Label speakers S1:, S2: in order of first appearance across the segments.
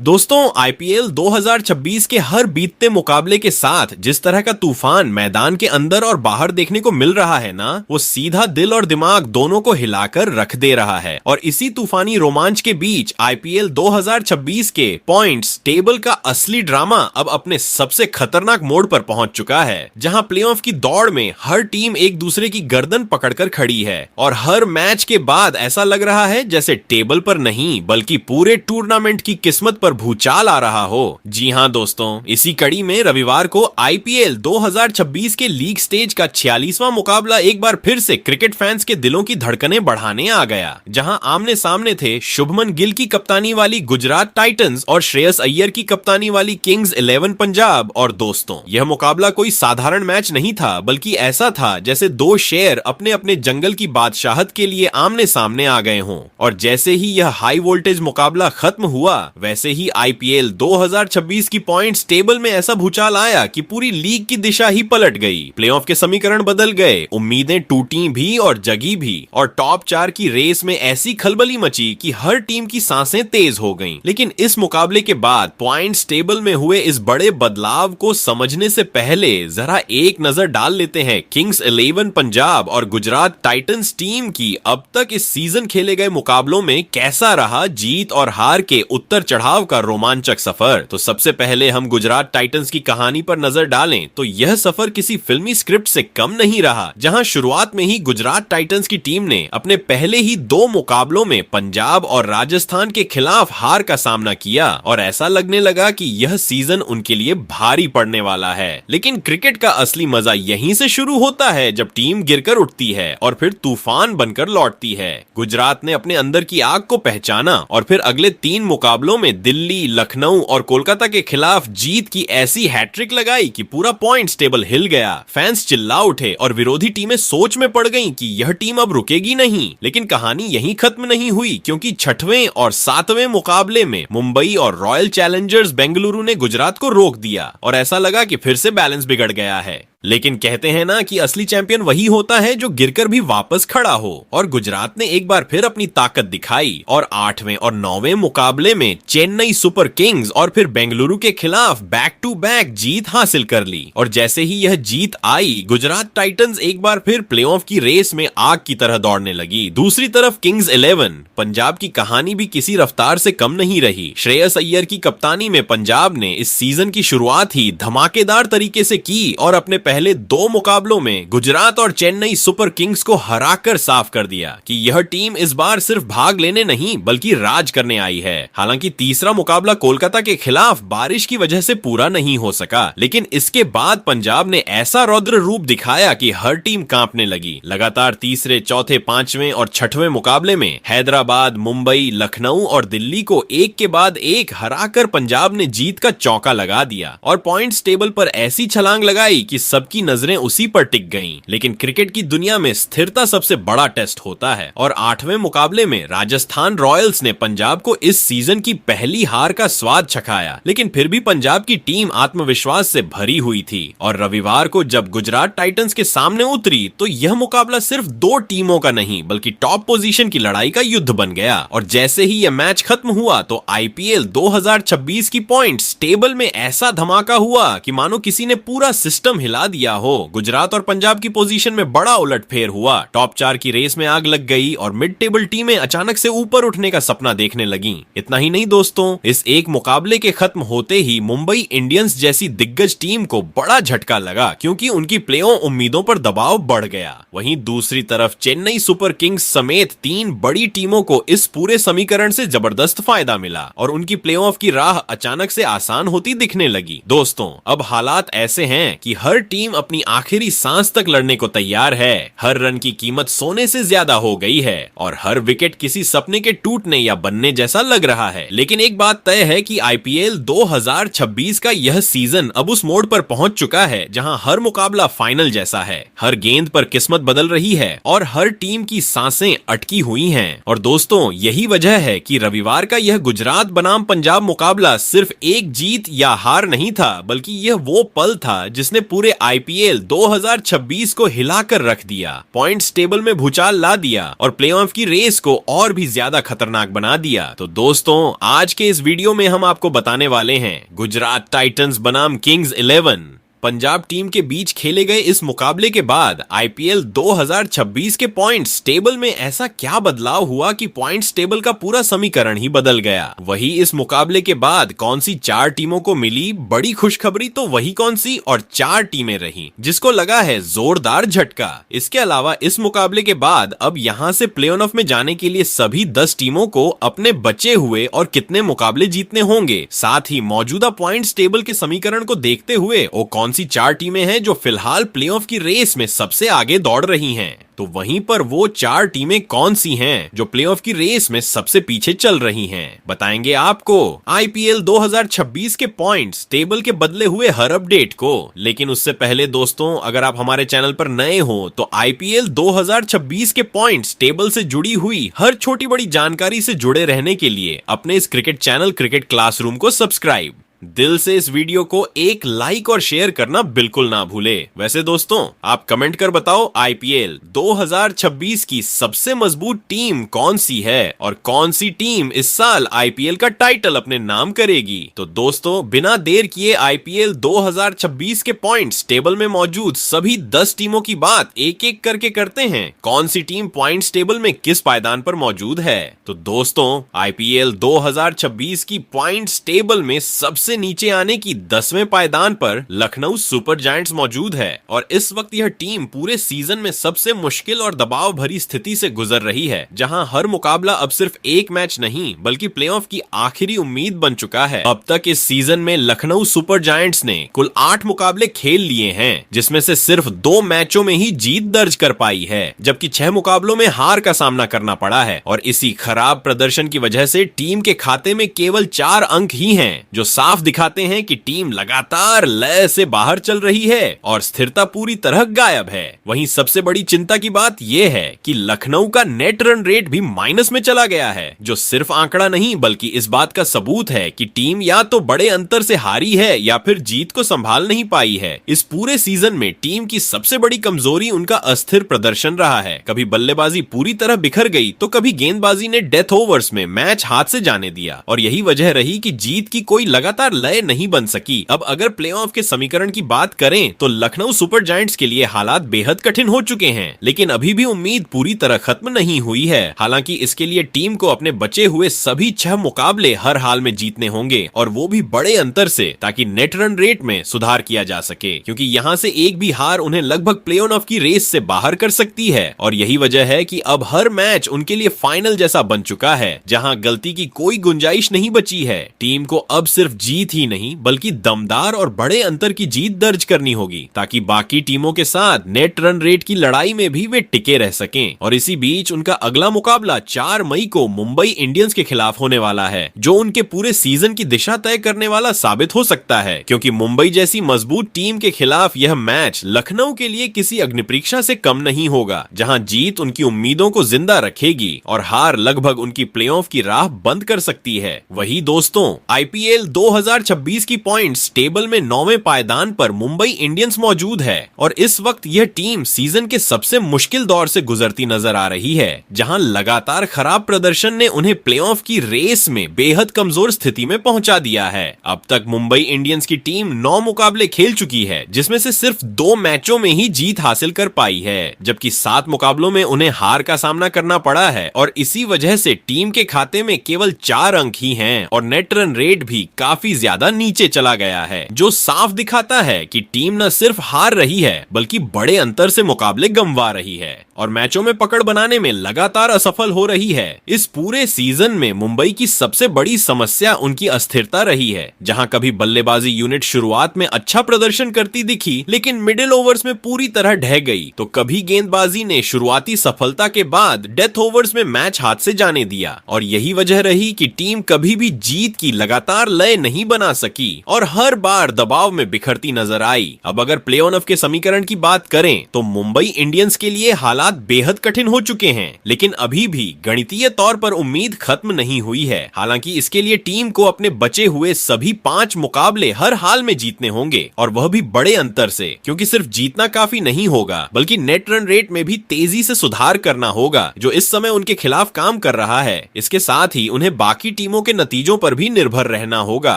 S1: दोस्तों आईपीएल 2026 के हर बीतते मुकाबले के साथ जिस तरह का तूफान मैदान के अंदर और बाहर देखने को मिल रहा है ना, वो सीधा दिल और दिमाग दोनों को हिलाकर रख दे रहा है। और इसी तूफानी रोमांच के बीच आईपीएल 2026 के पॉइंट्स टेबल का असली ड्रामा अब अपने सबसे खतरनाक मोड़ पर पहुंच चुका है, जहां प्लेऑफ की दौड़ में हर टीम एक दूसरे की गर्दन पकड़कर खड़ी है और हर मैच के बाद ऐसा लग रहा है जैसे टेबल पर नहीं बल्कि पूरे टूर्नामेंट की किस्मत पर भूचाल आ रहा हो। जी हां दोस्तों, इसी कड़ी में रविवार को आईपीएल 2026 के लीग स्टेज का 46वां मुकाबला एक बार फिर से क्रिकेट फैंस के दिलों की धड़कनें बढ़ाने आ गया, जहां आमने सामने थे शुभमन गिल की कप्तानी वाली गुजरात टाइटंस और श्रेयस अय्यर की कप्तानी वाली किंग्स 11 पंजाब। और दोस्तों, यह मुकाबला कोई साधारण मैच नहीं था, बल्कि ऐसा था जैसे दो शेर अपने अपने जंगल की बादशाहत के लिए आमने सामने आ गए हों। और जैसे ही यह हाई वोल्टेज मुकाबला खत्म हुआ, वैसे ही आईपीएल 2026 की पॉइंट्स टेबल में ऐसा भूचाल आया कि पूरी लीग की दिशा ही पलट गई। प्लेऑफ के समीकरण बदल गए, उम्मीदें टूटी भी और जगी भी, और टॉप 4 की रेस में ऐसी खलबली मची कि हर टीम की सांसें तेज हो गईं। लेकिन इस मुकाबले के बाद पॉइंट्स टेबल में हुए इस बड़े बदलाव को समझने से पहले जरा एक नजर डाल लेते हैं किंग्स 11 पंजाब और गुजरात टाइटंस टीम की अब तक इस सीजन खेले गए मुकाबलों में कैसा रहा जीत और हार के उतर चढ़ाव का रोमांचक सफर। तो सबसे पहले हम गुजरात टाइटंस की कहानी पर नजर डालें तो यह सफर किसी फिल्मी स्क्रिप्ट से कम नहीं रहा, जहां शुरुआत में ही गुजरात टाइटंस की टीम ने अपने पहले ही 2 मुकाबलों में पंजाब और राजस्थान के खिलाफ हार का सामना किया और ऐसा लगने लगा कि यह सीजन उनके लिए भारी पड़ने वाला है। लेकिन क्रिकेट का असली मजा यहीं से शुरू होता है, जब टीम गिरकर उठती है और फिर तूफान बनकर लौटती है। गुजरात ने अपने अंदर की आग को पहचाना और फिर अगले 3 मुकाबलों में दिल्ली, लखनऊ और कोलकाता के खिलाफ जीत की ऐसी हैट्रिक लगाई कि पूरा पॉइंट्स टेबल हिल गया। फैंस चिल्ला उठे और विरोधी टीमें सोच में पड़ गईं कि यह टीम अब रुकेगी नहीं। लेकिन कहानी यहीं खत्म नहीं हुई, क्योंकि 6वें और 7वें मुकाबले में मुंबई और रॉयल चैलेंजर्स बेंगलुरु ने गुजरात को रोक दिया और ऐसा लगा कि फिर से बैलेंस बिगड़ गया है। लेकिन कहते हैं ना कि असली चैंपियन वही होता है जो गिरकर भी वापस खड़ा हो, और गुजरात ने एक बार फिर अपनी ताकत दिखाई और 8वें और 9वें मुकाबले में चेन्नई सुपर किंग्स और फिर बेंगलुरु के खिलाफ बैक टू बैक जीत हासिल कर ली। और जैसे ही यह जीत आई, गुजरात टाइटंस एक बार फिर प्लेऑफ की रेस में आग की तरह दौड़ने लगी। दूसरी तरफ किंग्स 11 पंजाब की कहानी भी किसी रफ्तार से कम नहीं रही। श्रेयस अय्यर की कप्तानी में पंजाब ने इस सीजन की शुरुआत ही धमाकेदार तरीके से की और अपने पहले 2 मुकाबलों में गुजरात और चेन्नई सुपर किंग्स को हराकर साफ कर दिया कि यह टीम इस बार सिर्फ भाग लेने नहीं बल्कि राज करने आई है। हालांकि तीसरा मुकाबला कोलकाता के खिलाफ बारिश की वजह से पूरा नहीं हो सका, लेकिन इसके बाद पंजाब ने ऐसा रौद्र रूप दिखाया कि हर टीम कांपने लगी। लगातार तीसरे, चौथे, 5वें और 6वें मुकाबले में हैदराबाद, मुंबई, लखनऊ और दिल्ली को एक के बाद एक हराकर पंजाब ने जीत का चौका लगा दिया और पॉइंट्स टेबल पर ऐसी छलांग लगाई कि सबकी नजरें उसी पर टिक गईं। लेकिन क्रिकेट की दुनिया में स्थिरता सबसे बड़ा टेस्ट होता है और 8वें मुकाबले में राजस्थान रॉयल्स ने पंजाब को इस सीजन की पहली हार का स्वाद चखाया। लेकिन फिर भी पंजाब की टीम आत्मविश्वास से भरी हुई थी और रविवार को जब गुजरात टाइटंस के सामने उतरी तो यह मुकाबला सिर्फ 2 टीमों का नहीं बल्कि टॉप पोजीशन की लड़ाई का युद्ध बन गया। और जैसे ही यह मैच खत्म हुआ तो आईपीएल 2026 की पॉइंट्स टेबल में ऐसा धमाका हुआ कि मानो किसी ने पूरा सिस्टम हिला दिया हो। गुजरात और पंजाब की पोजीशन में बड़ा उलटफेर हुआ, टॉप 4 की रेस में आग लग गई और मिड टेबल टीमें अचानक से ऊपर उठने का सपना देखने लगीं। इतना ही नहीं दोस्तों, इस एक मुकाबले के खत्म होते ही मुंबई इंडियंस जैसी दिग्गज टीम को बड़ा झटका लगा, क्योंकि उनकी प्लेऑफ उम्मीदों पर दबाव बढ़ गया। वहीं दूसरी तरफ चेन्नई सुपर किंग्स समेत 3 बड़ी टीमों को इस पूरे समीकरण से जबरदस्त फायदा मिला और उनकी प्लेऑफ की राह अचानक से आसान होती दिखने लगी। दोस्तों, अब हालात ऐसे हैं कि हर टीम अपनी आखिरी सांस तक लड़ने को तैयार है। हर रन की कीमत सोने से ज्यादा हो गई है और हर विकेट किसी सपने के टूटने या बनने जैसा लग रहा है। लेकिन एक बात तय है कि आईपीएल 2026 का यह सीजन अब उस मोड़ पर पहुंच चुका है जहां हर मुकाबला फाइनल जैसा है, हर गेंद पर किस्मत बदल रही है और हर टीम की सांसें अटकी हुई हैं। और दोस्तों, यही वजह है कि रविवार का यह गुजरात बनाम पंजाब मुकाबला सिर्फ एक जीत या हार नहीं था, बल्कि यह वो पल था जिसने पूरे आईपीएल 2026 को हिलाकर रख दिया, पॉइंट्स टेबल में भूचाल ला दिया और प्लेऑफ की रेस को और भी ज्यादा खतरनाक बना दिया। तो दोस्तों, आज के इस वीडियो में हम आपको बताने वाले हैं गुजरात टाइटंस बनाम किंग्स 11 पंजाब टीम के बीच खेले गए इस मुकाबले के बाद आईपीएल 2026 के पॉइंट्स टेबल में ऐसा क्या बदलाव हुआ कि पॉइंट्स टेबल का पूरा समीकरण ही बदल गया। वही इस मुकाबले के बाद कौन सी 4 टीमों को मिली बड़ी खुशखबरी, तो वही कौन सी और 4 टीमें रही जिसको लगा है जोरदार झटका। इसके अलावा इस मुकाबले के बाद अब यहां से प्ले ऑफ में जाने के लिए सभी 10 टीमों को अपने बचे हुए और कितने मुकाबले जीतने होंगे, साथ ही मौजूदा पॉइंट्स टेबल के समीकरण को देखते हुए वो कौन सी 4 टीमें हैं जो फिलहाल प्लेऑफ की रेस में सबसे आगे दौड़ रही हैं। तो वहीं पर वो 4 टीमें कौन सी हैं जो प्लेऑफ की रेस में सबसे पीछे चल रही हैं, बताएंगे आपको आईपीएल 2026 के पॉइंट्स टेबल के बदले हुए हर अपडेट को। लेकिन उससे पहले दोस्तों, अगर आप हमारे चैनल पर नए हो तो आईपीएल 2026 के पॉइंट्स टेबल से जुड़ी हुई हर छोटी बड़ी जानकारी से जुड़े रहने के लिए अपने इस क्रिकेट चैनल क्रिकेट क्लासरूम को सब्सक्राइब, दिल से इस वीडियो को एक लाइक और शेयर करना बिल्कुल ना भूले। वैसे दोस्तों, आप कमेंट कर बताओ आईपीएल 2026 की सबसे मजबूत टीम कौन सी है और कौन सी टीम इस साल आईपीएल का टाइटल अपने नाम करेगी। तो दोस्तों, बिना देर किए आईपीएल 2026 के पॉइंट्स टेबल में मौजूद सभी 10 टीमों की बात एक एक करके करते हैं। कौन सी टीम पॉइंट्स टेबल में किस पायदान पर मौजूद है। तो दोस्तों, आईपीएल 2026 की पॉइंट्स टेबल में सबसे नीचे आने की 10वें पायदान पर लखनऊ सुपर जायंट्स मौजूद है और इस वक्त यह टीम पूरे सीजन में सबसे मुश्किल और दबाव भरी स्थिति से गुजर रही है, जहां हर मुकाबला अब सिर्फ एक मैच नहीं बल्कि प्लेऑफ की आखिरी उम्मीद बन चुका है। अब तक इस सीजन में लखनऊ सुपर जायंट्स ने कुल 8 मुकाबले खेल लिए हैं, जिसमें से सिर्फ 2 मैचों में ही जीत दर्ज कर पाई है, जबकि 6 मुकाबलों में हार का सामना करना पड़ा है। और इसी खराब प्रदर्शन की वजह से टीम के खाते में केवल 4 अंक ही हैं, जो साफ दिखाते हैं कि टीम लगातार लय से बाहर चल रही है और स्थिरता पूरी तरह गायब है। वहीं सबसे बड़ी चिंता की बात यह है कि लखनऊ का नेट रन रेट भी माइनस में चला गया है, जो सिर्फ आंकड़ा नहीं बल्कि इस बात का सबूत है कि टीम या तो बड़े अंतर से हारी है या फिर जीत को संभाल नहीं पाई है। इस पूरे सीजन में टीम की सबसे बड़ी कमजोरी उनका अस्थिर प्रदर्शन रहा है। कभी बल्लेबाजी पूरी तरह बिखर गई तो कभी गेंदबाजी ने डेथ ओवर्स में मैच हाथ से जाने दिया और यही वजह रही कि जीत की कोई लगातार लय नहीं बन सकी। अब अगर प्लेऑफ के समीकरण की बात करें तो लखनऊ सुपर जायंट्स के लिए हालात बेहद कठिन हो चुके हैं, लेकिन अभी भी उम्मीद पूरी तरह खत्म नहीं हुई है। हालांकि इसके लिए टीम को अपने बचे हुए सभी 6 मुकाबले हर हाल में जीतने होंगे और वो भी बड़े अंतर से, ताकि नेट रन रेट में सुधार किया जा सके, क्योंकि यहाँ से एक भी हार उन्हें लगभग प्ले ऑफ की रेस से बाहर कर सकती है। और यही वजह है कि अब हर मैच उनके लिए फाइनल जैसा बन चुका है, जहाँ गलती की कोई गुंजाइश नहीं बची है। टीम को अब सिर्फ जीत ही नहीं बल्कि दमदार और बड़े अंतर की जीत दर्ज करनी होगी, ताकि बाकी टीमों के साथ नेट रन रेट की लड़ाई में भी वे टिके रह सकें। और इसी बीच उनका अगला मुकाबला 4 मई को मुंबई इंडियंस के खिलाफ होने वाला है, जो उनके पूरे सीजन की दिशा तय करने वाला साबित हो सकता है, क्योंकि मुंबई जैसी मजबूत टीम के खिलाफ यह मैच लखनऊ के लिए किसी अग्निपरीक्षा से कम नहीं होगा, जहां जीत उनकी उम्मीदों को जिंदा रखेगी और हार लगभग उनकी प्लेऑफ की राह बंद कर सकती है। वही दोस्तों, आईपीएल 2026 की पॉइंट्स टेबल में 9वें पायदान पर मुंबई इंडियंस मौजूद है और इस वक्त यह टीम सीजन के सबसे मुश्किल दौर से गुजरती नजर आ रही है, जहां लगातार खराब प्रदर्शन ने उन्हें प्लेऑफ की रेस में बेहद कमजोर स्थिति में पहुंचा दिया है। अब तक मुंबई इंडियंस की टीम 9 मुकाबले खेल चुकी है, जिसमें से सिर्फ 2 मैचों में ही जीत हासिल कर पाई है, जबकि 7 मुकाबलों में उन्हें हार का सामना करना पड़ा है और इसी वजह से टीम के खाते में केवल 4 अंक ही हैं और नेट रन रेट भी काफी ज्यादा नीचे चला गया है, जो साफ दिखाता है कि टीम न सिर्फ हार रही है बल्कि बड़े अंतर से मुकाबले गंवा रही है और मैचों में पकड़ बनाने में लगातार असफल हो रही है। इस पूरे सीजन में मुंबई की सबसे बड़ी समस्या उनकी अस्थिरता रही है, जहां कभी बल्लेबाजी यूनिट शुरुआत में अच्छा प्रदर्शन करती दिखी लेकिन मिडिल ओवर्स में पूरी तरह ढह गई, तो कभी गेंदबाजी ने शुरुआती सफलता के बाद डेथ ओवर्स में मैच हाथ से जाने दिया और यही वजह रही कि टीम कभी भी जीत की लगातार लय नहीं बना सकी और हर बार दबाव में बिखरती नजर आई। अब अगर प्ले ऑफ के समीकरण की बात करें तो मुंबई इंडियंस के लिए हालात हालात बेहद कठिन हो चुके हैं, लेकिन अभी भी गणितीय तौर पर उम्मीद खत्म नहीं हुई है। हालांकि इसके लिए टीम को अपने बचे हुए सभी 5 मुकाबले हर हाल में जीतने होंगे, और वह भी बड़े अंतर से, क्योंकि सिर्फ जीतना काफी नहीं होगा बल्कि नेट रन रेट में भी तेजी से सुधार करना होगा, जो इस समय उनके खिलाफ काम कर रहा है। इसके साथ ही उन्हें बाकी टीमों के नतीजों पर भी निर्भर रहना होगा।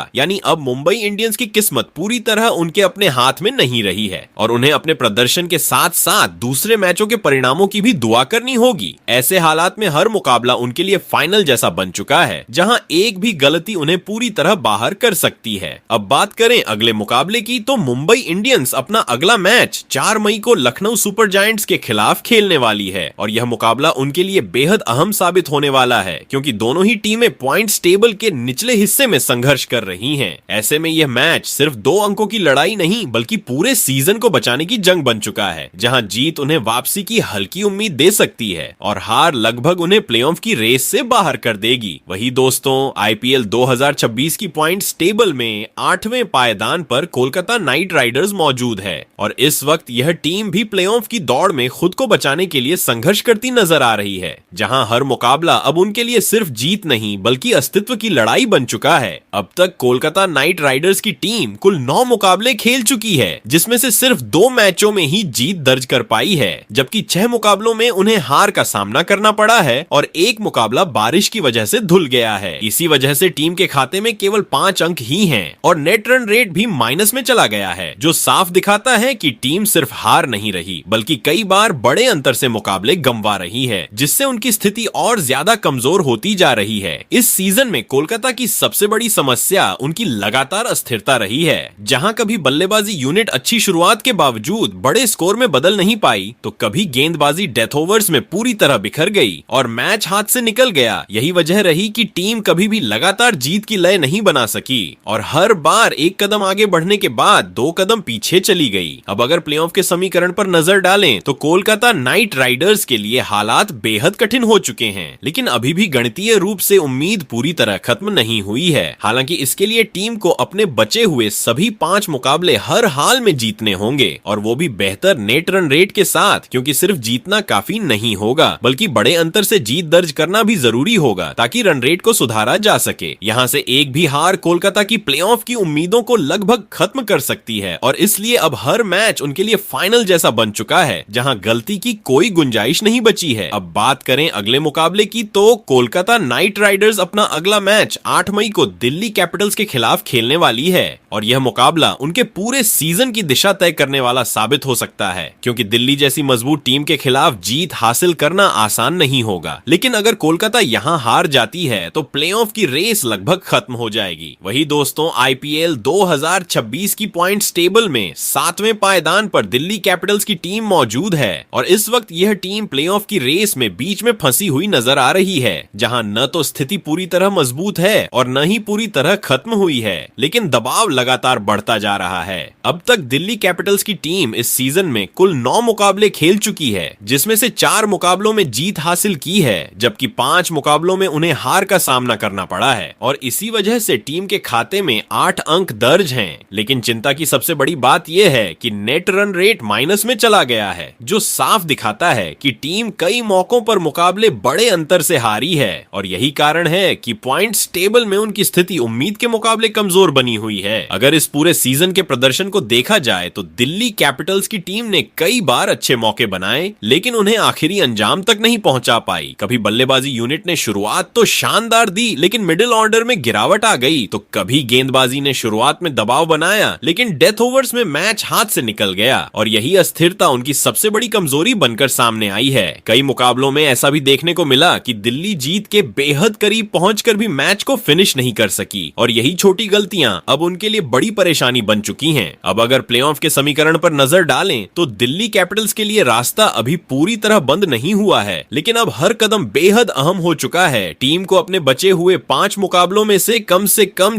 S1: यानी अब मुंबई इंडियंस की किस्मत पूरी तरह उनके अपने हाथ में नहीं रही है, और उन्हें अपने प्रदर्शन के साथ साथ दूसरे मैचों के परिणामों की भी दुआ करनी होगी। ऐसे हालात में हर मुकाबला उनके लिए फाइनल जैसा बन चुका है, जहां एक भी गलती उन्हें पूरी तरह बाहर कर सकती है। अब बात करें अगले मुकाबले की, तो मुंबई इंडियंस अपना अगला मैच 4 मई को लखनऊ सुपर जायंट्स के खिलाफ खेलने वाली है, और यह मुकाबला उनके लिए बेहद अहम साबित होने वाला है, क्योंकि दोनों ही टीमें पॉइंट्स टेबल के निचले हिस्से में संघर्ष कर रही हैं। ऐसे में यह मैच सिर्फ 2 अंकों की लड़ाई नहीं बल्कि पूरे सीजन को बचाने की जंग बन चुका है, जहां जीत उन्हें वापसी की हल्की उम्मीद दे सकती है और हार लगभग उन्हें प्लेऑफ की रेस से बाहर कर देगी। वही दोस्तों, आईपीएल 2026 की पॉइंट्स टेबल में 8वें पायदान पर कोलकाता नाइट राइडर्स मौजूद है, और इस वक्त यह टीम भी प्लेऑफ की दौड़ में खुद को बचाने के लिए संघर्ष करती नजर आ रही है, जहां हर मुकाबला अब उनके लिए सिर्फ जीत नहीं बल्कि अस्तित्व की लड़ाई बन चुका है। अब तक कोलकाता नाइट राइडर्स की टीम कुल 9 मुकाबले खेल चुकी है, जिसमें से सिर्फ 2 मैचों में ही जीत दर्ज कर पाई है, जबकि 6 मुकाबलों में उन्हें हार का सामना करना पड़ा है और एक मुकाबला बारिश की वजह से धुल गया है। इसी वजह से टीम के खाते में केवल 5 अंक ही हैं और नेट रन रेट भी माइनस में चला गया है, जो साफ दिखाता है कि टीम सिर्फ हार नहीं रही बल्कि कई बार बड़े अंतर से मुकाबले गंवा रही है, जिससे उनकी स्थिति और ज्यादा कमजोर होती जा रही है। इस सीजन में कोलकाता की सबसे बड़ी समस्या उनकी लगातार अस्थिरता रही है, जहां कभी बल्लेबाजी यूनिट अच्छी शुरुआत के बावजूद बड़े स्कोर में बदल नहीं पाई, तो कभी गेंदबाजी डेथ ओवर्स में पूरी तरह बिखर गई और मैच हाथ से निकल गया। यही वजह रही कि टीम कभी भी लगातार जीत की लय नहीं बना सकी और हर बार एक कदम आगे बढ़ने के बाद 2 कदम पीछे चली गई। अब अगर प्लेऑफ के समीकरण पर नजर डालें तो कोलकाता नाइट राइडर्स के लिए हालात बेहद कठिन हो चुके हैं, लेकिन अभी भी गणितीय रूप से उम्मीद पूरी तरह खत्म नहीं हुई है। हालांकि इसके लिए टीम को अपने बचे हुए सभी 5 मुकाबले हर हाल में जीतने होंगे, और वो भी बेहतर नेट रन रेट के साथ, क्योंकि सिर्फ जीतना काफी नहीं होगा बल्कि बड़े अंतर से जीत दर्ज करना भी जरूरी होगा ताकि रन रेट को सुधारा जा सके। यहाँ से एक भी हार कोलकाता की प्लेऑफ की उम्मीदों को लगभग खत्म कर सकती है, और इसलिए अब हर मैच उनके लिए फाइनल जैसा बन चुका है, जहां गलती की कोई गुंजाइश नहीं बची है। अब बात करें अगले मुकाबले की, तो कोलकाता नाइट राइडर्स अपना अगला मैच 8 मई को दिल्ली कैपिटल्स के खिलाफ खेलने वाली है, और यह मुकाबला उनके पूरे सीजन की दिशा तय करने वाला साबित हो सकता है, क्योंकि दिल्ली जैसी मजबूत टीम के खिलाफ जीत हासिल करना आसान नहीं होगा। लेकिन अगर कोलकाता यहां हार जाती है तो प्लेऑफ की रेस लगभग खत्म हो जाएगी। वही दोस्तों, आईपीएल 2026 की पॉइंट्स टेबल में 7वें पायदान पर दिल्ली कैपिटल्स की टीम मौजूद है, और इस वक्त यह टीम प्लेऑफ की रेस में बीच में फंसी हुई नजर आ रही है, जहां न तो स्थिति पूरी तरह मजबूत है और न ही पूरी तरह खत्म हुई है, लेकिन दबाव लगातार बढ़ता जा रहा है। अब तक दिल्ली कैपिटल्स की टीम इस सीजन में कुल 9 मुकाबले खेल चुकी है, जिसमें से 4 मुकाबलों में जीत हासिल की है, जबकि 5 मुकाबलों में उन्हें हार का सामना करना पड़ा है, और इसी वजह से टीम के खाते में 8 अंक दर्ज हैं। लेकिन चिंता की सबसे बड़ी बात यह है कि नेट रन रेट माइनस में चला गया है, जो साफ दिखाता है कि टीम कई मौकों पर मुकाबले बड़े अंतर से हारी है, और यही कारण है कि पॉइंट्स टेबल में उनकी स्थिति उम्मीद के मुकाबले कमजोर बनी हुई है। अगर इस पूरे सीजन के प्रदर्शन को देखा जाए तो दिल्ली कैपिटल्स की टीम ने कई बार अच्छे मौके बनाए, लेकिन उन्हें आखिरी अंजाम तक नहीं पहुंचा पाई। कभी बल्लेबाजी यूनिट ने शुरुआत तो शानदार दी, लेकिन मिडिल ऑर्डर में गिरावट आ गई, तो कभी गेंदबाजी ने शुरुआत में दबाव बनाया, लेकिन डेथ ओवर्स में मैच हाथ से निकल गया, और यही अस्थिरता उनकी सबसे बड़ी कमजोरी बनकर सामने आई है। कई मुकाबलों में ऐसा भी देखने को मिला कि दिल्ली जीत के बेहद करीब पहुंचकर भी मैच को फिनिश नहीं कर सकी, और यही छोटी गलतियां अब उनके लिए बड़ी परेशानी बन चुकी हैं। अब अगर प्लेऑफ के समीकरण पर नजर डालें तो दिल्ली कैपिटल्स के लिए रास्ता अभी पूरी तरह बंद नहीं हुआ है, लेकिन अब हर कदम बेहद अहम हो चुका है। टीम को अपने बचे हुए 5 मुकाबलों में से कम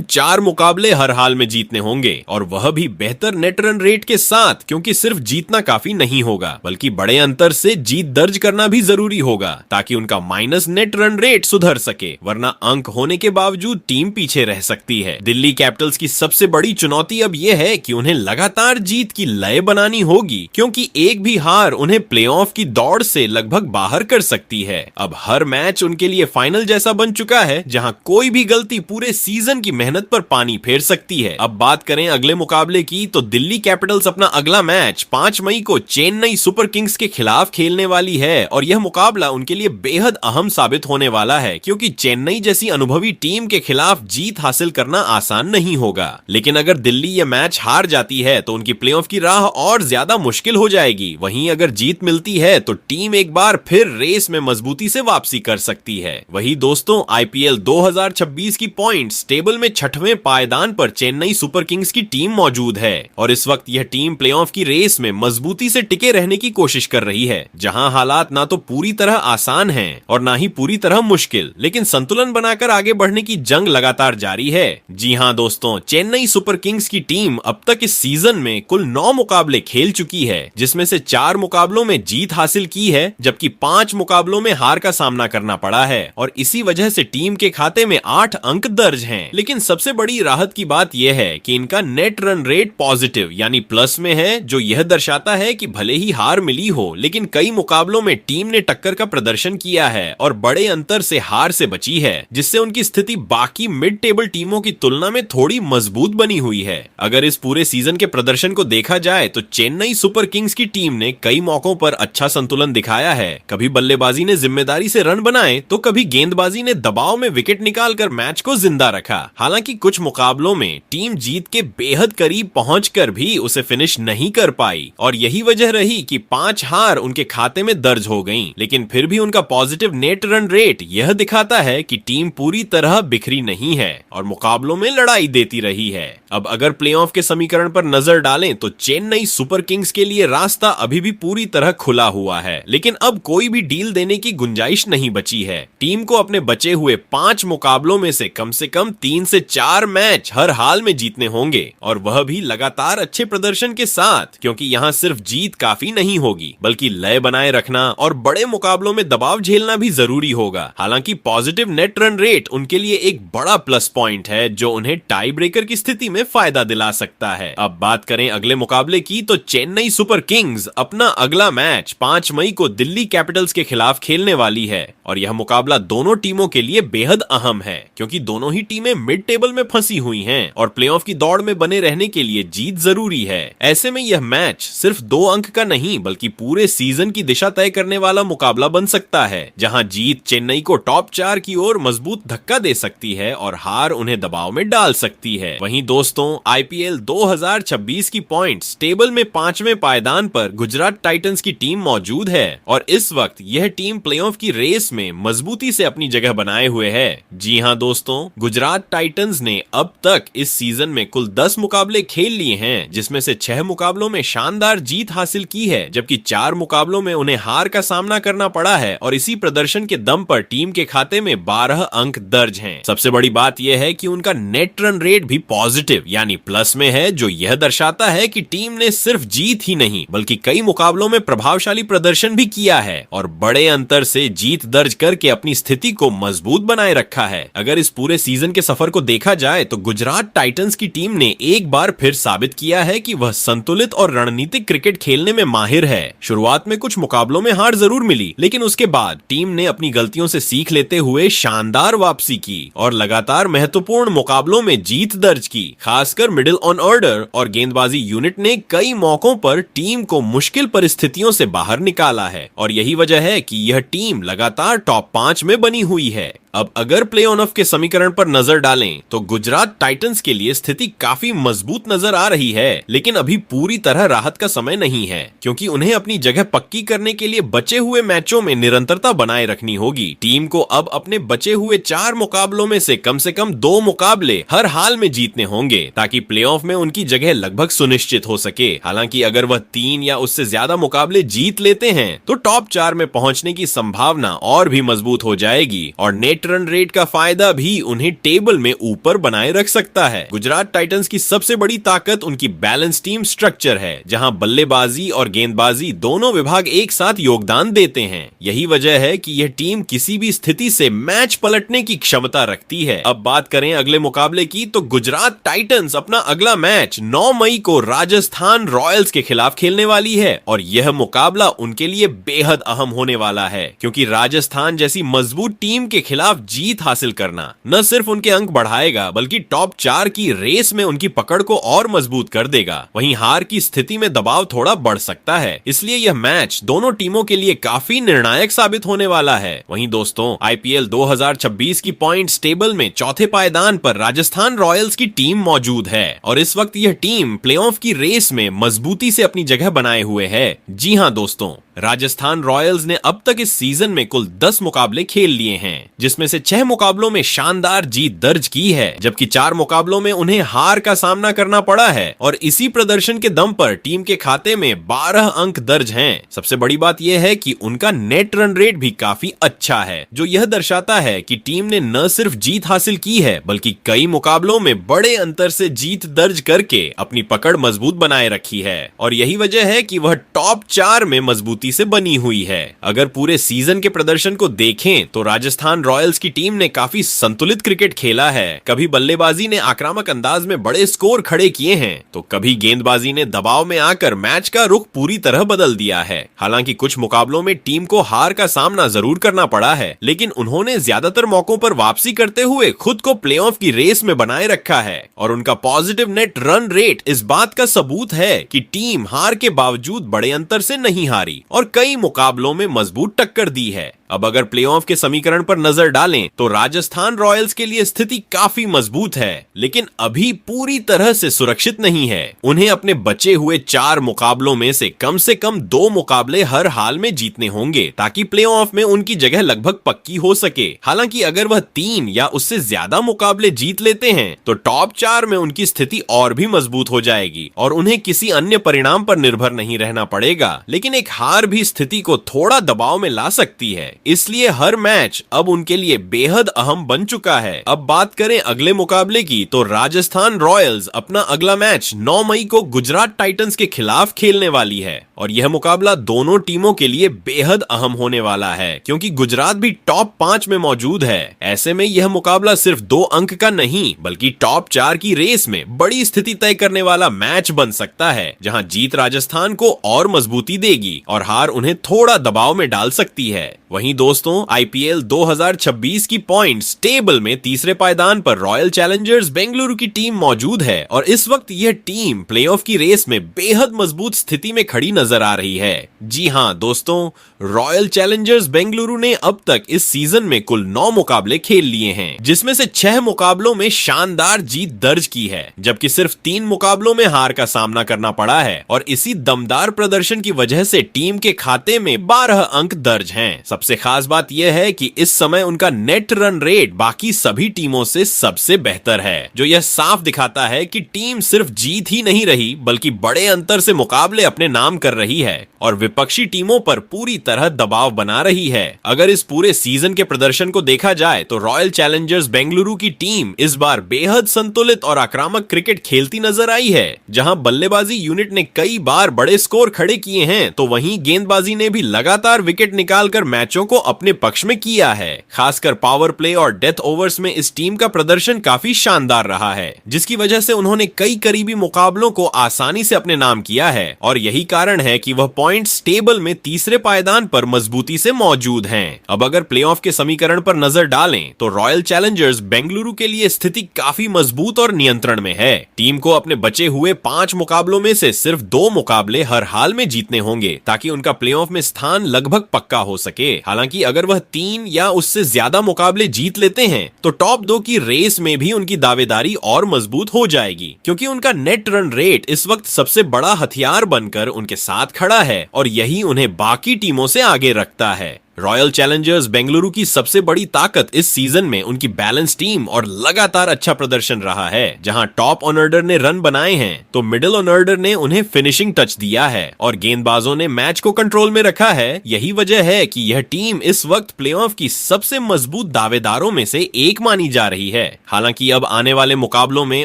S1: 4 मुकाबले हर हाल में जीतने होंगे, और वह भी बेहतर नेट रन रेट के साथ, क्योंकि सिर्फ जीतना काफी नहीं होगा बल्कि बड़े अंतर से जीत दर्ज करना भी जरूरी होगा, ताकि उनका माइनस नेट रन रेट सुधर सके, वरना अंक होने के बावजूद टीम पीछे रह सकती है। दिल्ली कैपिटल्स की सबसे बड़ी चुनौती अब यह है कि उन्हें लगातार जीत की लय बनानी होगी, क्योंकि एक भी हार उन्हें प्लेऑफ प्लेऑफ की दौड़ से लगभग बाहर कर सकती है। अब हर मैच उनके लिए फाइनल जैसा बन चुका है, जहां कोई भी गलती पूरे सीजन की मेहनत पर पानी फेर सकती है। अब बात करें अगले मुकाबले की, तो दिल्ली कैपिटल्स अपना अगला मैच 5 मई को चेन्नई सुपर किंग्स के खिलाफ खेलने वाली है और यह मुकाबला उनके लिए बेहद अहम साबित होने वाला है, क्योंकि चेन्नई जैसी अनुभवी टीम के खिलाफ जीत हासिल करना आसान नहीं होगा। लेकिन अगर दिल्ली यह मैच हार जाती है तो उनकी प्लेऑफ की राह और ज्यादा मुश्किल हो जाएगी। वहीं अगर जीत मिलती है तो टीम एक बार फिर रेस में मजबूती से वापसी कर सकती है। वहीं दोस्तों, आईपीएल 2026 की पॉइंट्स टेबल में 6वें पायदान पर चेन्नई सुपर किंग्स की टीम मौजूद है और इस वक्त यह टीम प्लेऑफ की रेस में मजबूती से टिके रहने की कोशिश कर रही है, जहां हालात ना तो पूरी तरह आसान हैं और ना ही पूरी तरह मुश्किल, लेकिन संतुलन बनाकर आगे बढ़ने की जंग लगातार जारी है। जी हां दोस्तों, चेन्नई सुपर किंग्स की टीम अब तक इस सीजन में कुल 9 मुकाबले खेल चुकी है, जिसमें से 4 मुकाबलों में जीत हासिल की है, जबकि 5 मुकाबलों में हार का सामना करना पड़ा है और इसी वजह से टीम के खाते में 8 अंक दर्ज हैं। लेकिन सबसे बड़ी राहत की बात यह है कि इनका नेट रन रेट पॉजिटिव यानी प्लस में है, जो यह दर्शाता है कि भले ही हार मिली हो, लेकिन कई मुकाबलों में टीम ने टक्कर का प्रदर्शन किया है और बड़े अंतर से हार से बची है, जिससे उनकी स्थिति बाकी मिड टेबल टीमों की तुलना में थोड़ी मजबूत बनी हुई है। अगर इस पूरे सीजन के प्रदर्शन को देखा जाए तो चेन्नई सुपर किंग्स की टीम ने कई मौकों पर अच्छा संतुलन दिखाया है। कभी बल्लेबाजी ने जिम्मेदारी से रन बनाए तो कभी गेंदबाजी ने दबाव में विकेट निकालकर मैच को जिंदा रखा। हालांकि कुछ मुकाबलों में टीम जीत के बेहद करीब पहुंचकर भी उसे फिनिश नहीं कर पाई और यही वजह रही कि 5 हार उनके खाते में दर्ज हो गईं। लेकिन फिर भी उनका पॉजिटिव नेट रन रेट यह दिखाता है कि टीम पूरी तरह बिखरी नहीं है और मुकाबलों में लड़ाई देती रही है। अब अगर प्लेऑफ के समीकरण पर नजर डालें तो चेन्नई सुपर किंग्स के लिए रास्ता अभी भी पूरी तरह खुला हुआ है, लेकिन अब कोई भी डील देने की गुंजाइश नहीं बची है। टीम को अपने बचे हुए 5 मुकाबलों में से कम 3 से 4 मैच हर हाल में जीतने होंगे और वह भी लगातार अच्छे प्रदर्शन के साथ, क्योंकि यहाँ सिर्फ जीत काफी नहीं होगी बल्कि लय बनाए रखना और बड़े मुकाबलों में दबाव झेलना भी जरूरी होगा। हालांकि पॉजिटिव नेट रन रेट उनके लिए एक बड़ा प्लस पॉइंट है जो उन्हें टाई ब्रेकर की स्थिति में फायदा दिला सकता है। अब बात करें अगले मुकाबले की, तो चेन्नई सुपर किंग्स अपना अगला मैच 5 मई को दिल्ली कैपिटल्स के खिलाफ खेलने वाली है और यह मुकाबला दोनों टीमों के लिए बेहद अहम है, क्योंकि दोनों ही टीमें मिड टेबल में फंसी हुई हैं और प्लेऑफ की दौड़ में बने रहने के लिए जीत जरूरी है। ऐसे में यह मैच सिर्फ 2 अंक का नहीं बल्कि पूरे सीजन की दिशा तय करने वाला मुकाबला बन सकता है, जहां जीत चेन्नई को टॉप 4 की ओर मजबूत धक्का दे सकती है और हार उन्हें दबाव में डाल सकती है। वहीं दोस्तों, आईपीएल 2026 की पॉइंट्स टेबल में 5वें पायदान पर गुजरात टाइटंस की टीम मौजूद है और इस वक्त यह टीम प्लेऑफ की रेस में मजबूती से अपनी जगह बनाए हुए है। जी हां दोस्तों, गुजरात टाइटंस ने अब तक इस सीजन में कुल 10 मुकाबले खेल लिए हैं, जिसमें से 6 मुकाबलों में शानदार जीत हासिल की है, जबकि 4 मुकाबलों में उन्हें हार का सामना करना पड़ा है और इसी प्रदर्शन के दम पर टीम के खाते में 12 अंक दर्ज हैं। सबसे बड़ी बात यह है कि उनका नेट रन रेट भी पॉजिटिव यानी प्लस में है, जो यह दर्शाता है कि टीम ने सिर्फ जीत ही नहीं बल्कि कई मुकाबलों में प्रभावशाली प्रदर्शन भी किया है और बड़े अंतर से जीत दर्ज करके अपनी स्थिति को मजबूत बनाए रखा है। अगर इस पूरे सीजन के सफर को देखा जाए तो गुजरात टाइटंस की टीम ने एक बार फिर साबित किया है कि वह संतुलित और रणनीतिक क्रिकेट खेलने में माहिर है। शुरुआत में कुछ मुकाबलों में हार जरूर मिली, लेकिन उसके बाद टीम ने अपनी गलतियों से सीख लेते हुए शानदार वापसी की और लगातार महत्वपूर्ण मुकाबलों में जीत दर्ज की। खासकर मिडिल ऑन ऑर्डर और गेंदबाजी यूनिट ने कई मौकों पर टीम को मुश्किल परिस्थितियों से बाहर निकाला है और यही वजह है कि यह टीम लगातार टॉप 5 में बनी हुई है। अब अगर प्ले ऑफ के समीकरण पर नजर डालें तो गुजरात टाइटंस के लिए स्थिति काफी मजबूत नजर आ रही है, लेकिन अभी पूरी तरह राहत का समय नहीं है, क्योंकि उन्हें अपनी जगह पक्की करने के लिए बचे हुए मैचों में निरंतरता बनाए रखनी होगी। टीम को अब अपने बचे हुए 4 मुकाबलों में से कम 2 मुकाबले हर हाल में जीतने होंगे ताकि प्लेऑफ में उनकी जगह लगभग सुनिश्चित हो सके। हालांकि अगर वह 3 या उससे ज्यादा मुकाबले जीत लेते हैं तो टॉप 4 में पहुंचने की संभावना और भी मजबूत हो जाएगी और नेट नेट रन रेट का फायदा भी उन्हें टेबल में ऊपर बनाए रख सकता है। गुजरात टाइटंस की सबसे बड़ी ताकत उनकी बैलेंस टीम स्ट्रक्चर है, जहां बल्लेबाजी और गेंदबाजी दोनों विभाग एक साथ योगदान देते हैं। यही वजह है कि यह टीम किसी भी स्थिति से मैच पलटने की क्षमता रखती है। अब बात करें अगले मुकाबले की, तो गुजरात टाइटंस अपना अगला मैच 9 मई को राजस्थान रॉयल्स के खिलाफ खेलने वाली है और यह मुकाबला उनके लिए बेहद अहम होने वाला है, क्योंकि राजस्थान जैसी मजबूत टीम के खिलाफ जीत हासिल करना न सिर्फ उनके अंक बढ़ाएगा बल्कि टॉप 4 की रेस में उनकी पकड़ को और मजबूत कर देगा। वहीं हार की स्थिति में दबाव थोड़ा बढ़ सकता है, इसलिए यह मैच दोनों टीमों के लिए काफी निर्णायक साबित होने वाला है। वहीं दोस्तों, आईपीएल 2026 की पॉइंट्स टेबल में चौथे पायदान पर राजस्थान रॉयल्स की टीम मौजूद है और इस वक्त यह टीम प्लेऑफ की रेस में मजबूती से अपनी जगह बनाए हुए है। जी हां दोस्तों, राजस्थान रॉयल्स ने अब तक इस सीजन में कुल 10 मुकाबले खेल लिए हैं, जिसमें से 6 मुकाबलों में शानदार जीत दर्ज की है, जबकि 4 मुकाबलों में उन्हें हार का सामना करना पड़ा है और इसी प्रदर्शन के दम पर टीम के खाते में 12 अंक दर्ज हैं। सबसे बड़ी बात यह है कि उनका नेट रन रेट भी काफी अच्छा है, जो यह दर्शाता है कि टीम ने न सिर्फ जीत हासिल की है बल्कि कई मुकाबलों में बड़े अंतर से जीत दर्ज करके अपनी पकड़ मजबूत बनाए रखी है और यही वजह है कि वह टॉप 4 में मजबूती से बनी हुई है। अगर पूरे सीजन के प्रदर्शन को देखें तो राजस्थान रॉयल्स की टीम ने काफी संतुलित क्रिकेट खेला है। कभी बल्लेबाजी ने आक्रामक अंदाज में बड़े स्कोर खड़े किए हैं, तो कभी गेंदबाजी ने दबाव में आकर मैच का रुख पूरी तरह बदल दिया है। हालांकि कुछ मुकाबलों में टीम को हार का सामना जरूर करना पड़ा है, लेकिन उन्होंने ज्यादातर मौकों पर वापसी करते हुए खुद को प्लेऑफ की रेस में बनाए रखा है और उनका पॉजिटिव नेट रन रेट इस बात का सबूत है कि टीम हार के बावजूद बड़े अंतर से नहीं हारी और कई मुकाबलों में मजबूत टक्कर दी है। अब अगर प्लेऑफ के समीकरण पर नजर डालें तो राजस्थान रॉयल्स के लिए स्थिति काफी मजबूत है, लेकिन अभी पूरी तरह से सुरक्षित नहीं है। उन्हें अपने बचे हुए 4 मुकाबलों में से कम 2 मुकाबले हर हाल में जीतने होंगे ताकि प्लेऑफ में उनकी जगह लगभग पक्की हो सके। हालांकि अगर वह 3 या उससे ज्यादा मुकाबले जीत लेते हैं तो टॉप 4 में उनकी स्थिति और भी मजबूत हो जाएगी और उन्हें किसी अन्य परिणाम पर निर्भर नहीं रहना पड़ेगा। लेकिन एक हार भी स्थिति को थोड़ा दबाव में ला सकती है, इसलिए हर मैच अब उनके लिए बेहद अहम बन चुका है। अब बात करें अगले मुकाबले की, तो राजस्थान रॉयल्स अपना अगला मैच 9 मई को गुजरात टाइटंस के खिलाफ खेलने वाली है और यह मुकाबला दोनों टीमों के लिए बेहद अहम होने वाला है, क्योंकि गुजरात भी टॉप 5 में मौजूद है। ऐसे में यह मुकाबला सिर्फ 2 अंक का नहीं बल्कि टॉप 4 की रेस में बड़ी स्थिति तय करने वाला मैच बन सकता है, जहां जीत राजस्थान को और मजबूती देगी और हार उन्हें थोड़ा दबाव में डाल सकती है। वहीं दोस्तों, आईपीएल 2026 की पॉइंट्स टेबल में तीसरे पायदान पर रॉयल चैलेंजर्स बेंगलुरु की टीम मौजूद है और इस वक्त यह टीम प्लेऑफ की रेस में बेहद मजबूत स्थिति में खड़ी नजर आ रही है। जी हां दोस्तों, रॉयल चैलेंजर्स बेंगलुरु ने अब तक इस सीजन में कुल 9 मुकाबले खेल लिए हैं, जिसमें से 6 मुकाबलों में शानदार जीत दर्ज की है, जबकि सिर्फ 3 मुकाबलों में हार का सामना करना पड़ा है और इसी दमदार प्रदर्शन की वजह से टीम के खाते में 12 अंक दर्ज हैं। सबसे खास बात यह है कि इस समय उनका नेट रन रेट बाकी सभी टीमों से सबसे बेहतर है, जो यह साफ दिखाता है कि टीम सिर्फ जीत ही नहीं रही बल्कि बड़े अंतर से मुकाबले अपने नाम कर रही है और विपक्षी टीमों पर पूरी तरह दबाव बना रही है। अगर इस पूरे सीजन के प्रदर्शन को देखा जाए तो रॉयल चैलेंजर्स बेंगलुरु की टीम इस बार बेहद संतुलित और आक्रामक क्रिकेट खेलती नजर आई है। जहां बल्लेबाजी यूनिट ने कई बार बड़े स्कोर खड़े किए हैं, तो वहीं गेंदबाजी ने भी लगातार विकेट निकालकर मैचों को अपने पक्ष में किया है। खासकर पावर प्ले और डेथ ओवर्स में इस टीम का प्रदर्शन काफी शानदार रहा है, जिसकी वजह से उन्होंने कई करीबी मुकाबलों को आसानी से अपने नाम किया है और यही कारण है कि वह पॉइंट्स टेबल में तीसरे पायदान पर मजबूती से मौजूद हैं। अब अगर प्लेऑफ के समीकरण पर नजर डालें तो रॉयल चैलेंजर्स बेंगलुरु के लिए स्थिति काफी मजबूत और नियंत्रण में है। टीम को अपने बचे हुए 5 मुकाबलों में से सिर्फ 2 मुकाबले हर हाल में जीतने होंगे ताकि उनका प्लेऑफ में स्थान लगभग पक्का हो सके। हालांकि अगर वह 3 या उससे ज्यादा मुकाबले जीत लेते हैं तो टॉप 2 की रेस में भी उनकी दावेदारी और मजबूत हो जाएगी, क्योंकि उनका नेट रन रेट इस वक्त सबसे बड़ा हथियार बनकर उनके साथ खड़ा है और यही उन्हें बाकी टीमों से आगे रखता है। रॉयल चैलेंजर्स बेंगलुरु की सबसे बड़ी ताकत इस सीजन में उनकी बैलेंस टीम और लगातार अच्छा प्रदर्शन रहा है। जहां टॉप ऑर्डर ने रन बनाए हैं तो मिडिल ऑर्डर ने उन्हें फिनिशिंग टच दिया है और गेंदबाजों ने मैच को कंट्रोल में रखा है। यही वजह है कि यह टीम इस वक्त प्लेऑफ की सबसे मजबूत दावेदारों में से एक मानी जा रही है। हालांकि अब आने वाले मुकाबलों में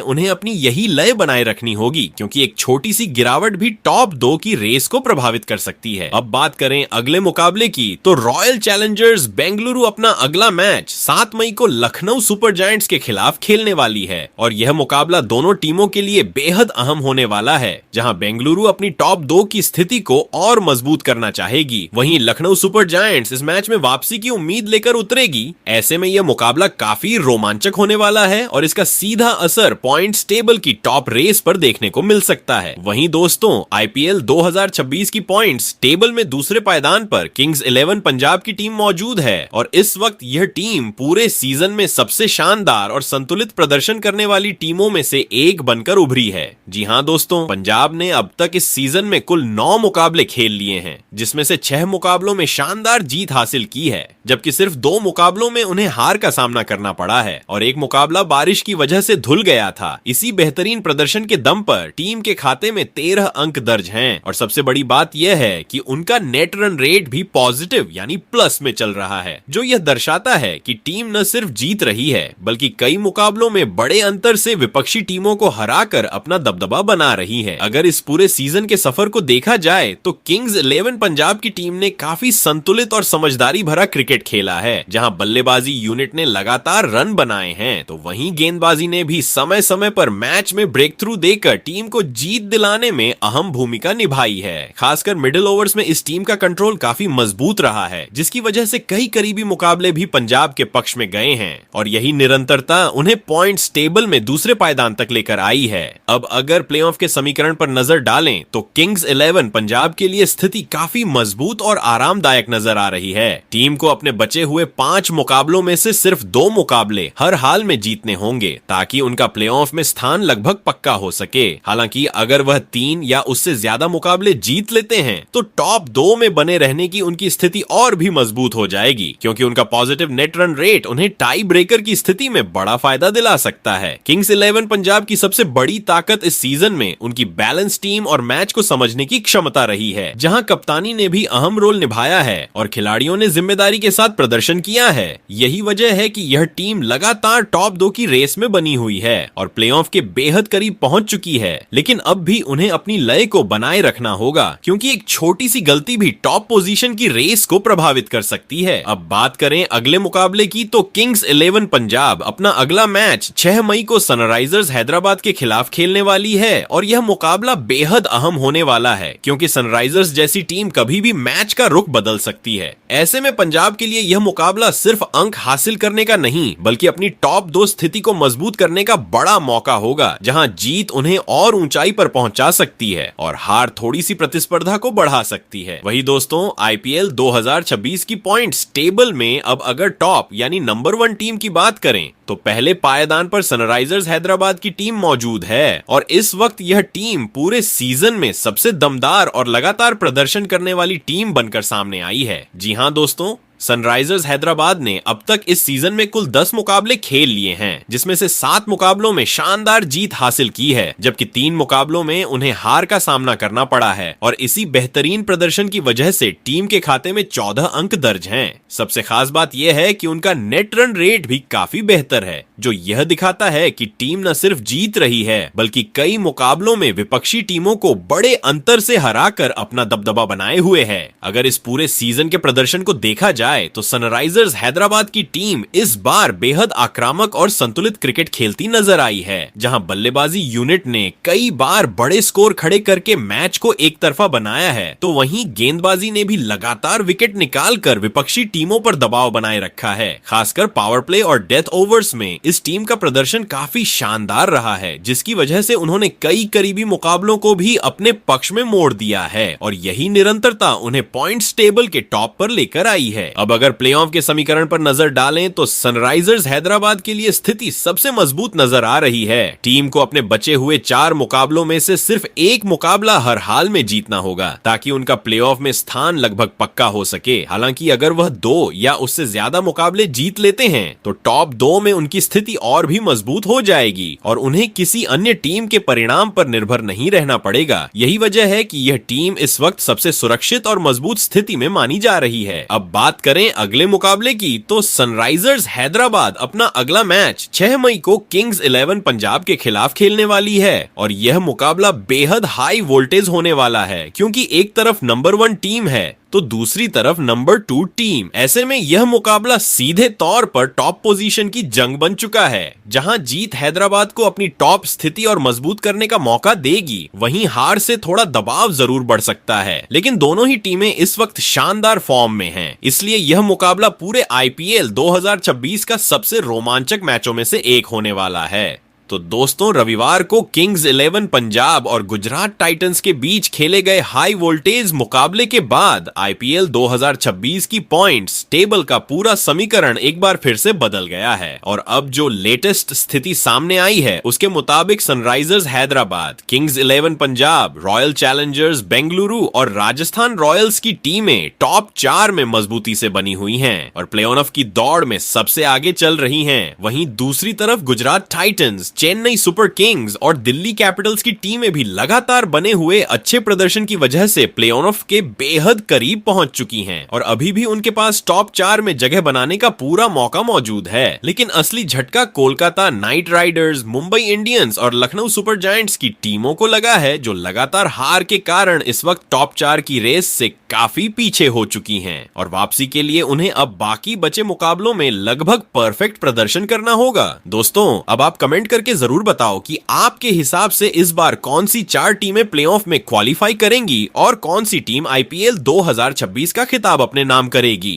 S1: उन्हें अपनी यही लय बनाए रखनी होगी, क्योंकि एक छोटी सी गिरावट भी टॉप 2 की रेस को प्रभावित कर सकती है। अब बात करें अगले मुकाबले की, तो रॉयल चैलेंजर्स बेंगलुरु अपना अगला मैच 7 मई को लखनऊ सुपर जायंट्स के खिलाफ खेलने वाली है और यह मुकाबला दोनों टीमों के लिए बेहद अहम होने वाला है। जहां बेंगलुरु अपनी टॉप 2 की स्थिति को और मजबूत करना चाहेगी, वहीं लखनऊ सुपर जायंट्स इस मैच में वापसी की उम्मीद लेकर उतरेगी। ऐसे में यह मुकाबला काफी रोमांचक होने वाला है और इसका सीधा असर पॉइंट्स टेबल की टॉप रेस पर देखने को मिल सकता है। वहीं दोस्तों, आईपीएल 2026 की पॉइंट्स टेबल में दूसरे पायदान पर किंग्स 11 पंजाब की टीम मौजूद है और इस वक्त यह टीम पूरे सीजन में सबसे शानदार और संतुलित प्रदर्शन करने वाली टीमों में से एक बनकर उभरी है। जी हां दोस्तों, पंजाब ने अब तक इस सीजन में कुल 9 मुकाबले खेल लिए हैं, जिसमें से 6 मुकाबलों में शानदार जीत हासिल की है, जबकि सिर्फ 2 मुकाबलों में उन्हें हार का सामना करना पड़ा है और एक मुकाबला बारिश की वजह से धुल गया था। इसी बेहतरीन प्रदर्शन के दम पर टीम के खाते में 13 अंक दर्ज हैं और सबसे बड़ी बात यह है कि उनका नेट रन रेट भी पॉजिटिव यानी प्लस में चल रहा है, जो यह दर्शाता है कि टीम न सिर्फ जीत रही है बल्कि कई मुकाबलों में बड़े अंतर से विपक्षी टीमों को हराकर अपना दबदबा बना रही है। अगर इस पूरे सीजन के सफर को देखा जाए तो किंग्स 11 पंजाब की टीम ने काफी संतुलित और समझदारी भरा क्रिकेट खेला है। जहां बल्लेबाजी यूनिट ने लगातार रन बनाए हैं तो वहीं गेंदबाजी ने भी समय समय पर मैच में ब्रेक थ्रू देकर टीम को जीत दिलाने में अहम भूमिका निभाई है। खासकर मिडिल ओवर्स में इस टीम का कंट्रोल काफी मजबूत रहा है, जिसकी वजह से कई करीबी मुकाबले भी पंजाब के पक्ष में गए हैं और यही निरंतरता उन्हें पॉइंट्स टेबल में दूसरे पायदान तक लेकर आई है। अब अगर प्लेऑफ के समीकरण पर नजर डालें तो किंग्स 11 पंजाब के लिए स्थिति काफी मजबूत और आरामदायक नजर आ रही है। टीम को अपने बचे हुए 5 मुकाबलों में से सिर्फ 2 मुकाबले हर हाल में जीतने होंगे ताकि उनका प्लेऑफ में स्थान लगभग पक्का हो सके। हालांकि अगर वह 3 या उससे ज्यादा मुकाबले जीत लेते हैं तो टॉप 2 में बने रहने की उनकी स्थिति और भी मजबूत हो जाएगी, क्योंकि उनका पॉजिटिव नेट रन रेट उन्हें टाई ब्रेकर की स्थिति में बड़ा फायदा दिला सकता है। किंग्स 11 पंजाब की सबसे बड़ी ताकत इस सीजन में उनकी बैलेंस टीम और मैच को समझने की क्षमता रही है, जहां कप्तानी ने भी अहम रोल निभाया है और खिलाड़ियों ने जिम्मेदारी के साथ प्रदर्शन किया है। यही वजह है कि यह टीम लगातार टॉप 2 की रेस में बनी हुई है और प्लेऑफ के बेहद करीब पहुंच चुकी है। लेकिन अब भी उन्हें अपनी लय को बनाए रखना होगा, क्योंकि एक छोटी सी गलती भी टॉप पोजीशन की रेस को प्रभावित कर सकती है। अब बात करें अगले मुकाबले की, तो किंग्स 11 पंजाब अपना अगला मैच 6 मई को सनराइजर्स हैदराबाद के खिलाफ खेलने वाली है और यह मुकाबला बेहद अहम होने वाला है, क्योंकि सनराइजर्स जैसी टीम कभी भी मैच का रुख बदल सकती है। ऐसे में पंजाब के लिए यह मुकाबला सिर्फ अंक हासिल करने का नहीं बल्कि अपनी टॉप 2 स्थिति को मजबूत करने का बड़ा मौका होगा, जहां जीत उन्हें और ऊंचाई पर पहुंचा सकती है और हार थोड़ी सी प्रतिस्पर्धा को बढ़ा सकती है। वही दोस्तों, आईपीएल 2026 की पॉइंट्स टेबल में अब अगर टॉप यानी नंबर 1 टीम की बात करें तो पहले पायदान पर सनराइजर्स हैदराबाद की टीम मौजूद है और इस वक्त यह टीम पूरे सीजन में सबसे दमदार और लगातार प्रदर्शन करने वाली टीम बनकर सामने आई है। जी हां दोस्तों, सनराइजर्स हैदराबाद ने अब तक इस सीजन में कुल 10 मुकाबले खेल लिए हैं, जिसमें से 7 मुकाबलों में शानदार जीत हासिल की है, जबकि 3 मुकाबलों में उन्हें हार का सामना करना पड़ा है और इसी बेहतरीन प्रदर्शन की वजह से टीम के खाते में 14 अंक दर्ज हैं। सबसे खास बात यह है कि उनका नेट रन रेट भी काफी बेहतर है, जो यह दिखाता है कि टीम न सिर्फ जीत रही है बल्कि कई मुकाबलों में विपक्षी टीमों को बड़े अंतर से हराकर अपना दबदबा बनाए हुए है। अगर इस पूरे सीजन के प्रदर्शन को देखा जाए तो सनराइजर्स हैदराबाद की टीम इस बार बेहद आक्रामक और संतुलित क्रिकेट खेलती नजर आई है, जहां बल्लेबाजी यूनिट ने कई बार बड़े स्कोर खड़े करके मैच को एक तरफा बनाया है, तो वहीं गेंदबाजी ने भी लगातार विकेट निकालकर विपक्षी टीमों पर दबाव बनाए रखा है। खासकर पावर प्ले और डेथ ओवर्स में इस टीम का प्रदर्शन काफी शानदार रहा है, जिसकी वजह से उन्होंने कई करीबी मुकाबलों को भी अपने पक्ष में मोड़ दिया है और यही निरंतरता उन्हें पॉइंट्स टेबल के टॉप पर लेकर आई है। अब अगर प्लेऑफ के समीकरण पर नजर डालें तो सनराइजर्स हैदराबाद के लिए स्थिति सबसे मजबूत नजर आ रही है। टीम को अपने बचे हुए 4 मुकाबलों में से सिर्फ एक मुकाबला हर हाल में जीतना होगा ताकि उनका प्लेऑफ में स्थान लगभग पक्का हो सके। हालांकि अगर वह 2 या उससे ज्यादा मुकाबले जीत लेते हैं तो टॉप 2 में उनकी स्थिति और भी मजबूत हो जाएगी और उन्हें किसी अन्य टीम के परिणाम पर निर्भर नहीं रहना पड़ेगा। यही वजह है कि यह टीम इस वक्त सबसे सुरक्षित और मजबूत स्थिति में मानी जा रही है। अब बात करें अगले मुकाबले की तो सनराइजर्स हैदराबाद अपना अगला मैच 6 मई को किंग्स 11 पंजाब के खिलाफ खेलने वाली है और यह मुकाबला बेहद हाई वोल्टेज होने वाला है क्योंकि एक तरफ नंबर 1 टीम है तो दूसरी तरफ नंबर 2 टीम। ऐसे में यह मुकाबला सीधे तौर पर टॉप पोजीशन की जंग बन चुका है जहां जीत हैदराबाद को अपनी टॉप स्थिति और मजबूत करने का मौका देगी, वहीं हार से थोड़ा दबाव जरूर बढ़ सकता है। लेकिन दोनों ही टीमें इस वक्त शानदार फॉर्म में हैं, इसलिए यह मुकाबला पूरे आईपीएल 2026 का सबसे रोमांचक मैचों में से एक होने वाला है। तो दोस्तों, रविवार को किंग्स 11 पंजाब और गुजरात टाइटंस के बीच खेले गए हाई वोल्टेज मुकाबले के बाद आईपीएल 2026 की पॉइंट्स टेबल का पूरा समीकरण एक बार फिर से बदल गया है और अब जो लेटेस्ट स्थिति सामने आई है उसके मुताबिक Sunrisers Hyderabad, Kings 11 Punjab, royal Challengers Bengaluru और राजस्थान रॉयल्स की टीमें टॉप 4 में मजबूती से बनी हुई हैं और प्ले ऑफ की दौड़ में सबसे आगे चल रही हैं। वहीं दूसरी तरफ Gujarat Titans, Chennai super Kings और दिल्ली कैपिटल्स की टीमें भी लगातार बने हुए अच्छे प्रदर्शन की वजह से प्ले ऑफ के बेहद करीब पहुंच चुकी हैं और अभी भी उनके पास टॉप 4 में जगह बनाने का पूरा मौका मौजूद है। लेकिन असली झटका Kolkata night Riders, Mumbai Indians और लखनऊ सुपर जायंट्स की टीमों को लगा है जो लगातार हार के कारण इस वक्त टॉप 4 की रेस से काफी पीछे हो चुकी हैं और वापसी के लिए उन्हें अब बाकी बचे मुकाबलों में लगभग परफेक्ट प्रदर्शन करना होगा। दोस्तों, अब आप कमेंट करके जरूर बताओ कि आपके हिसाब से इस बार कौन सी 4 टीमें प्लेऑफ में क्वालिफाई करेंगी और कौन सी टीम आईपीएल 2026 का खिताब अपने नाम करेगी।